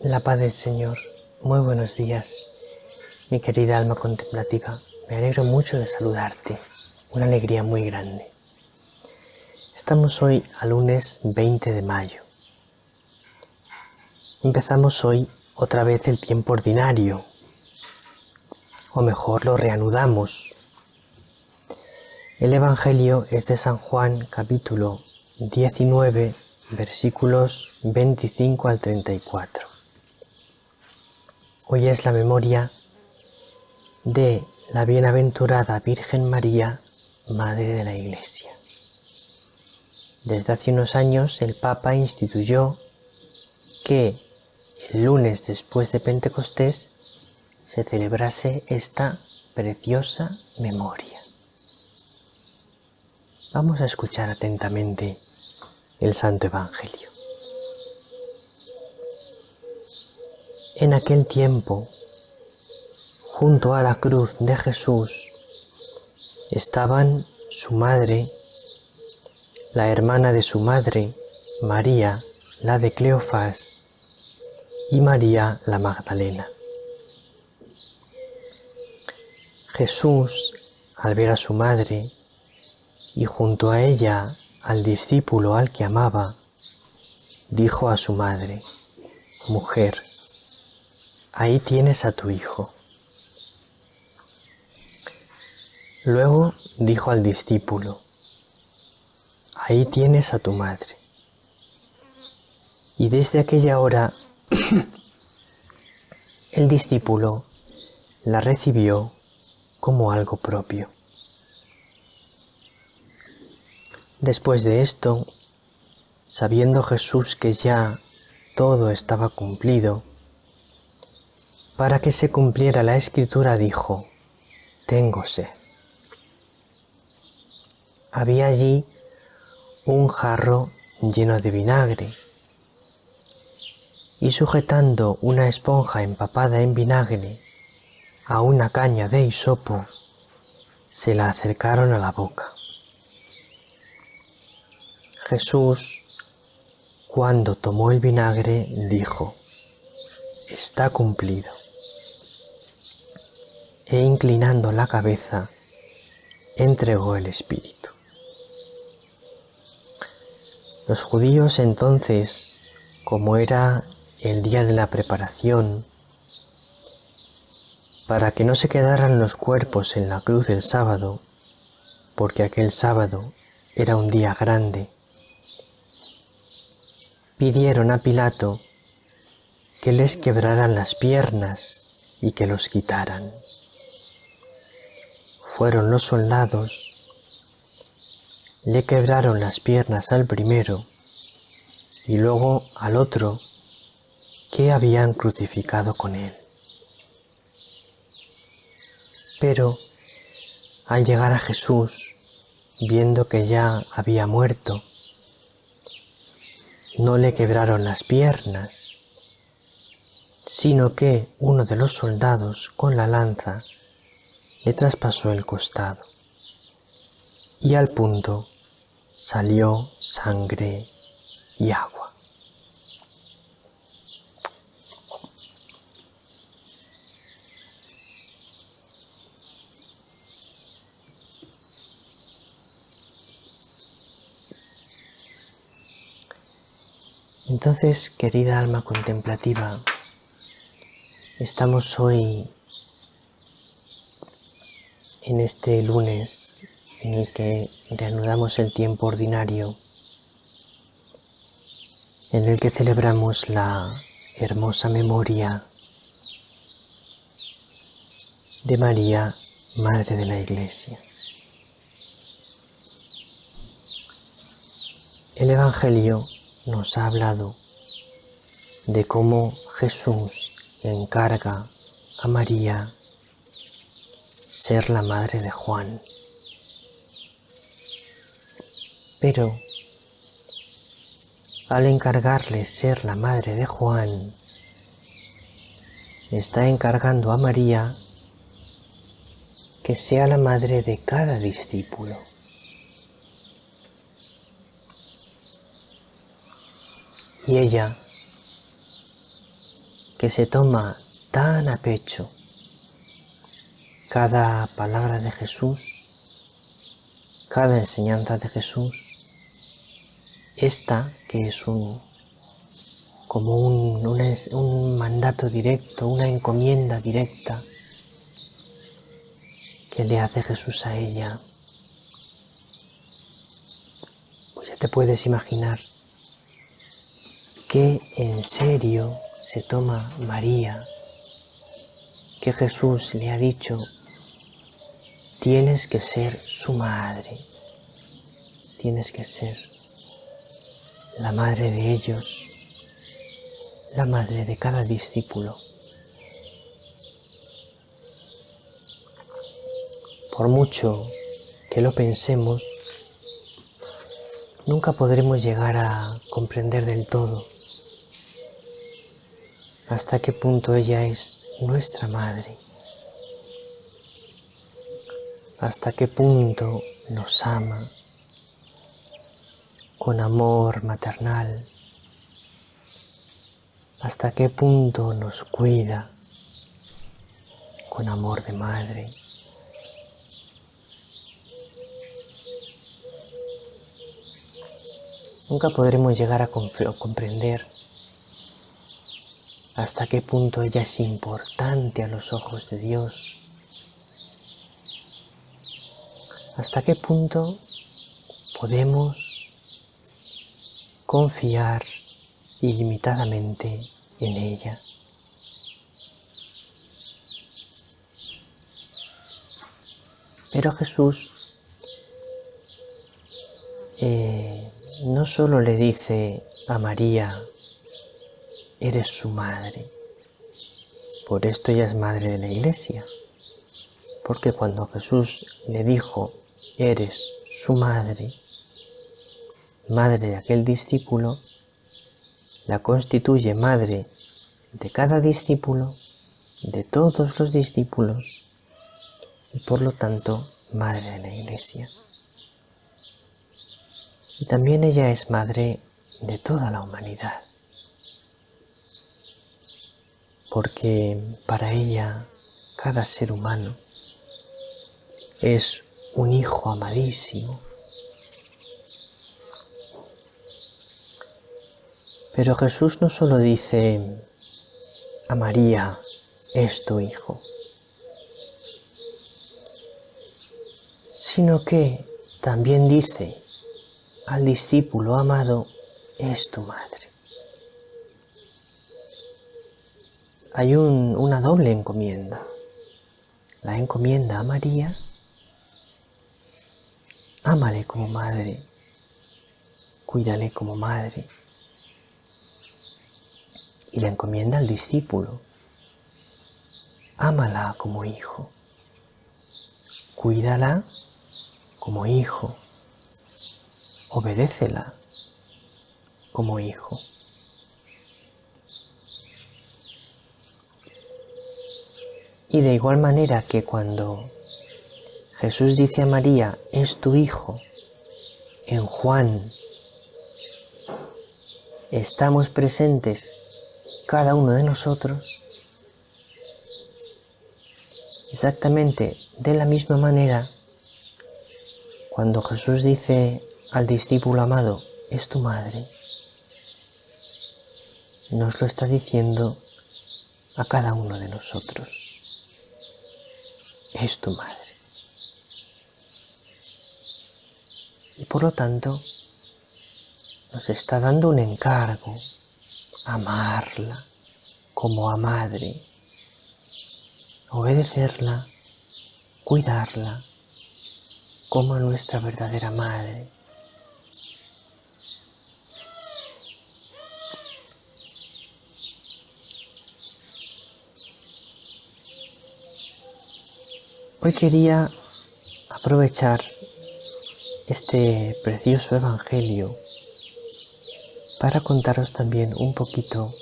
La paz del Señor. Muy buenos días, mi querida alma contemplativa. Me alegro mucho de saludarte. Una alegría muy grande. Estamos hoy a lunes 20 de mayo. Empezamos hoy otra vez el tiempo ordinario. O mejor, lo reanudamos. El Evangelio es de San Juan, capítulo 19, versículos 25 al 34. Hoy es la memoria de la bienaventurada Virgen María, Madre de la Iglesia. Desde hace unos años el Papa instituyó que el lunes después de Pentecostés se celebrase esta preciosa memoria. Vamos a escuchar atentamente el Santo Evangelio. En aquel tiempo, junto a la cruz de Jesús, estaban su madre, la hermana de su madre, María, la de Cleofás, y María la Magdalena. Jesús, al ver a su madre, y junto a ella al discípulo al que amaba, dijo a su madre: «Mujer, ahí tienes a tu hijo». Luego dijo al discípulo: «Ahí tienes a tu madre». Y desde aquella hora el discípulo la recibió como algo propio. Después de esto, sabiendo Jesús que ya todo estaba cumplido, para que se cumpliera la Escritura dijo: «Tengo sed». Había allí un jarro lleno de vinagre, y sujetando una esponja empapada en vinagre a una caña de hisopo, se la acercaron a la boca. Jesús, cuando tomó el vinagre, dijo: «Está cumplido». E inclinando la cabeza, entregó el espíritu. Los judíos entonces, como era el día de la preparación, para que no se quedaran los cuerpos en la cruz el sábado, porque aquel sábado era un día grande, pidieron a Pilato que les quebraran las piernas y que los quitaran. Fueron los soldados, le quebraron las piernas al primero y luego al otro que habían crucificado con él. Pero al llegar a Jesús, viendo que ya había muerto, no le quebraron las piernas, sino que uno de los soldados con la lanza le traspasó el costado, y al punto salió sangre y agua. Entonces, querida alma contemplativa, estamos hoy en este lunes en el que reanudamos el tiempo ordinario, en el que celebramos la hermosa memoria de María, Madre de la Iglesia. El Evangelio nos ha hablado de cómo Jesús encarga a María ser la madre de Juan. Pero al encargarle ser la madre de Juan, está encargando a María que sea la madre de cada discípulo. Y ella que se toma tan a pecho cada palabra de Jesús, cada enseñanza de Jesús, esta que es como un mandato directo, una encomienda directa que le hace Jesús a ella, pues ya te puedes imaginar que en serio se toma María, que Jesús le ha dicho: tienes que ser su madre, tienes que ser la madre de ellos, la madre de cada discípulo. Por mucho que lo pensemos, nunca podremos llegar a comprender del todo hasta qué punto ella es nuestra madre, hasta qué punto nos ama con amor maternal, hasta qué punto nos cuida con amor de madre. Nunca podremos llegar a comprender hasta qué punto ella es importante a los ojos de Dios, hasta qué punto podemos confiar ilimitadamente en ella. Pero Jesús no solo le dice a María: eres su madre. Por esto ella es madre de la Iglesia, porque cuando Jesús le dijo: eres su madre, madre de aquel discípulo, la constituye madre de cada discípulo, de todos los discípulos, y por lo tanto madre de la Iglesia. Y también ella es madre de toda la humanidad, porque para ella cada ser humano es un hijo amadísimo. Pero Jesús no solo dice a María: es tu hijo, sino que también dice al discípulo amado: es tu madre. Hay una doble encomienda. La encomienda a María: ámale como madre, cuídale como madre. Y la encomienda al discípulo: ámala como hijo, cuídala como hijo, obedécela como hijo. Y de igual manera que cuando Jesús dice a María: es tu hijo, en Juan estamos presentes cada uno de nosotros, exactamente de la misma manera, cuando Jesús dice al discípulo amado: es tu madre, nos lo está diciendo a cada uno de nosotros: es tu madre. Y por lo tanto nos está dando un encargo: amarla como a madre, obedecerla, cuidarla como a nuestra verdadera madre. Hoy quería aprovechar este precioso Evangelio para contaros también un poquito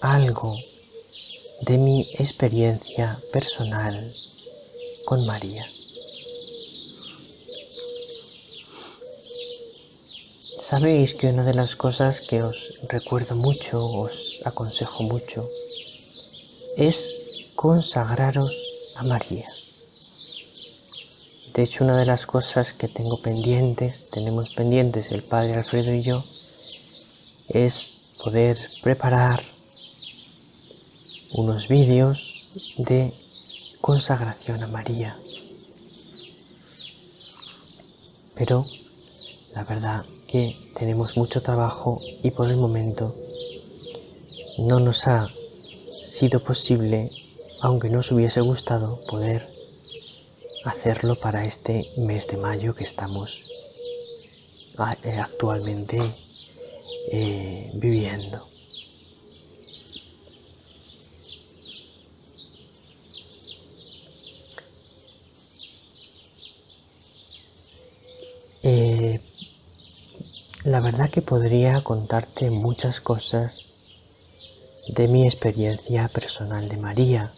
algo de mi experiencia personal con María. Sabéis que una de las cosas que os recuerdo mucho, os aconsejo mucho, es consagraros a María. De hecho, una de las cosas que tenemos pendientes el Padre Alfredo y yo, es poder preparar unos vídeos de consagración a María. Pero la verdad que tenemos mucho trabajo y por el momento no nos ha sido posible, aunque nos hubiese gustado, poder hacerlo para este mes de mayo que estamos actualmente viviendo. La verdad que podría contarte muchas cosas de mi experiencia personal de María,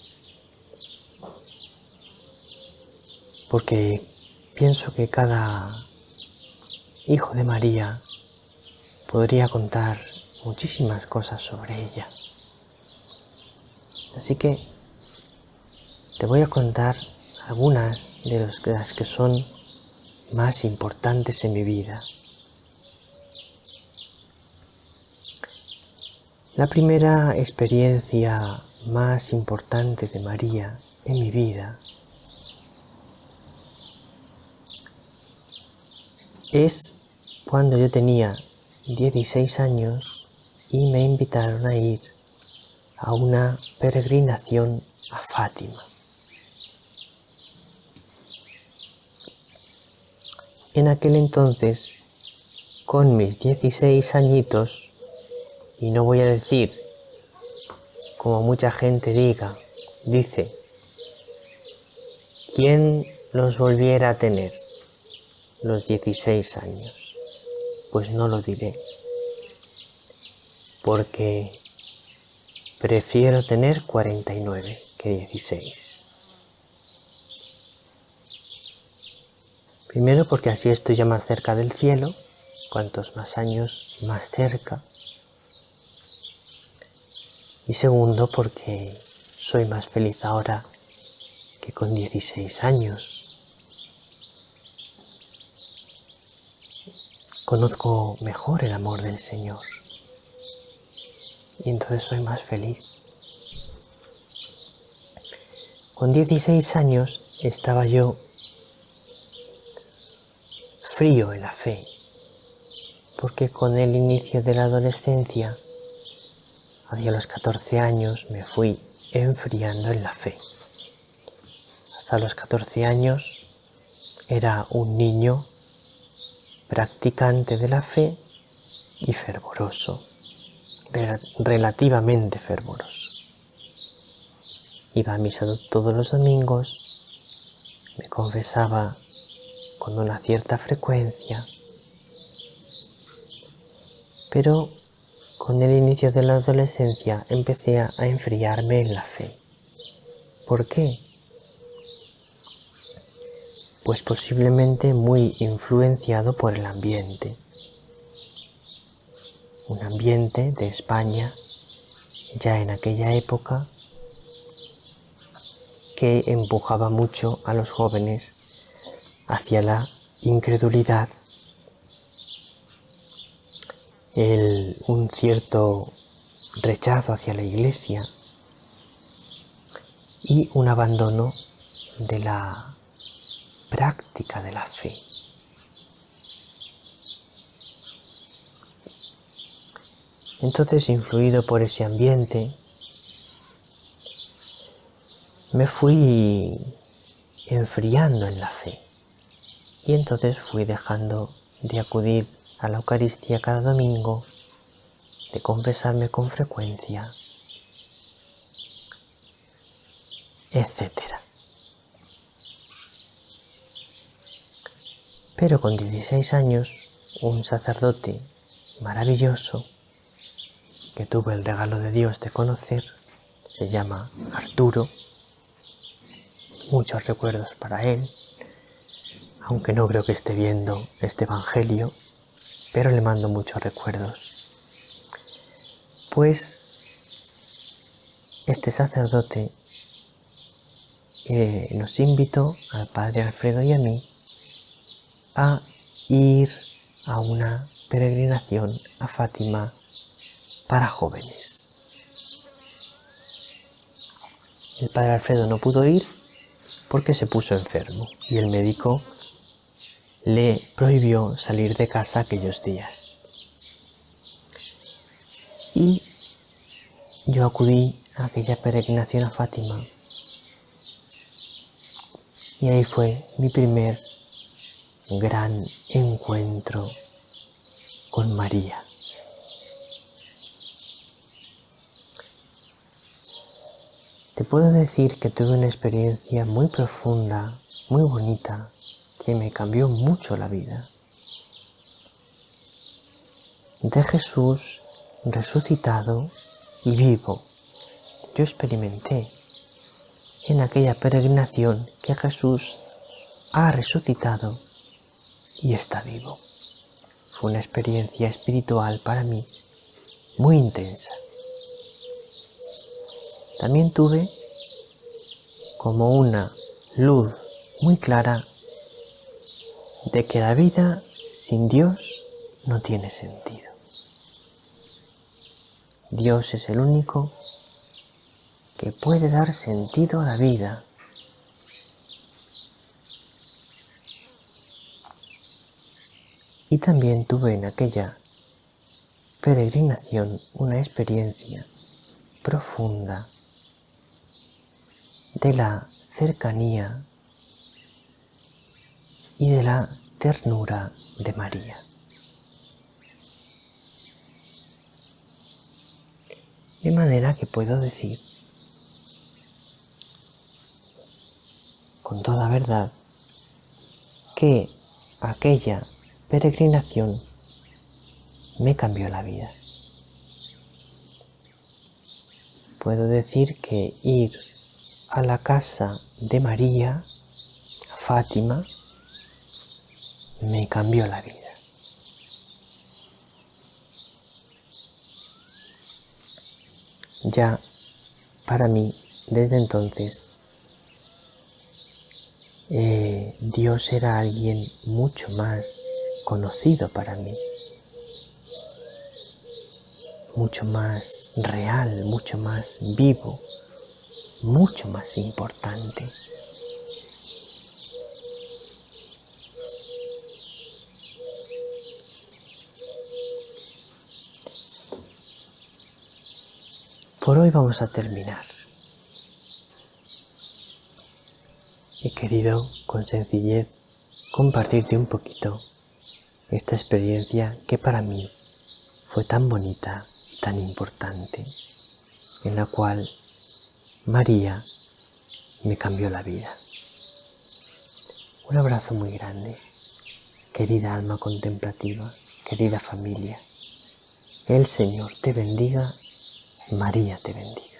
porque pienso que cada hijo de María podría contar muchísimas cosas sobre ella. Así que te voy a contar algunas de las que son más importantes en mi vida. La primera experiencia más importante de María en mi vida es cuando yo tenía 16 años y me invitaron a ir a una peregrinación a Fátima. En aquel entonces, con mis 16 añitos, y no voy a decir, como mucha gente dice, ¿quién los volviera a tener los 16 años? Pues no lo diré, porque prefiero tener 49 que 16. Primero porque así estoy ya más cerca del cielo, cuantos más años más cerca. Y segundo porque soy más feliz ahora que con 16 años. Conozco mejor el amor del Señor y entonces soy más feliz. Con 16 años estaba yo frío en la fe, porque con el inicio de la adolescencia, hacia los 14 años, me fui enfriando en la fe. Hasta los 14 años era un niño practicante de la fe y fervoroso, relativamente fervoroso. Iba a misa todos los domingos, me confesaba con una cierta frecuencia, pero con el inicio de la adolescencia empecé a enfriarme en la fe. ¿Por qué? Pues posiblemente muy influenciado por el ambiente. Un ambiente de España, ya en aquella época, que empujaba mucho a los jóvenes hacia la incredulidad, un cierto rechazo hacia la Iglesia y un abandono de la práctica de la fe. Entonces, influido por ese ambiente, me fui enfriando en la fe y entonces fui dejando de acudir a la Eucaristía cada domingo, de confesarme con frecuencia, etc. Pero con 16 años, un sacerdote maravilloso que tuve el regalo de Dios de conocer, se llama Arturo, muchos recuerdos para él, aunque no creo que esté viendo este evangelio, pero le mando muchos recuerdos. Pues este sacerdote nos invitó al padre Alfredo y a mí a ir a una peregrinación a Fátima para jóvenes. El padre Alfredo no pudo ir porque se puso enfermo y el médico le prohibió salir de casa aquellos días. Y yo acudí a aquella peregrinación a Fátima y ahí fue mi primer gran encuentro con María. Te puedo decir que tuve una experiencia muy profunda, muy bonita, que me cambió mucho la vida. De Jesús resucitado y vivo. Yo experimenté en aquella peregrinación que Jesús ha resucitado y está vivo. Fue una experiencia espiritual para mí muy intensa. También tuve como una luz muy clara de que la vida sin Dios no tiene sentido. Dios es el único que puede dar sentido a la vida. Y también tuve en aquella peregrinación una experiencia profunda de la cercanía y de la ternura de María. De manera que puedo decir con toda verdad que aquella peregrinación me cambió la vida. Puedo decir que ir a la casa de María, a Fátima, me cambió la vida. Ya para mí, desde entonces, Dios era alguien mucho más conocido para mí, mucho más real, mucho más vivo, mucho más importante. Por hoy vamos a terminar. He querido, con sencillez, compartirte un poquito esta experiencia que para mí fue tan bonita y tan importante, en la cual María me cambió la vida. Un abrazo muy grande, querida alma contemplativa, querida familia. El Señor te bendiga, María te bendiga.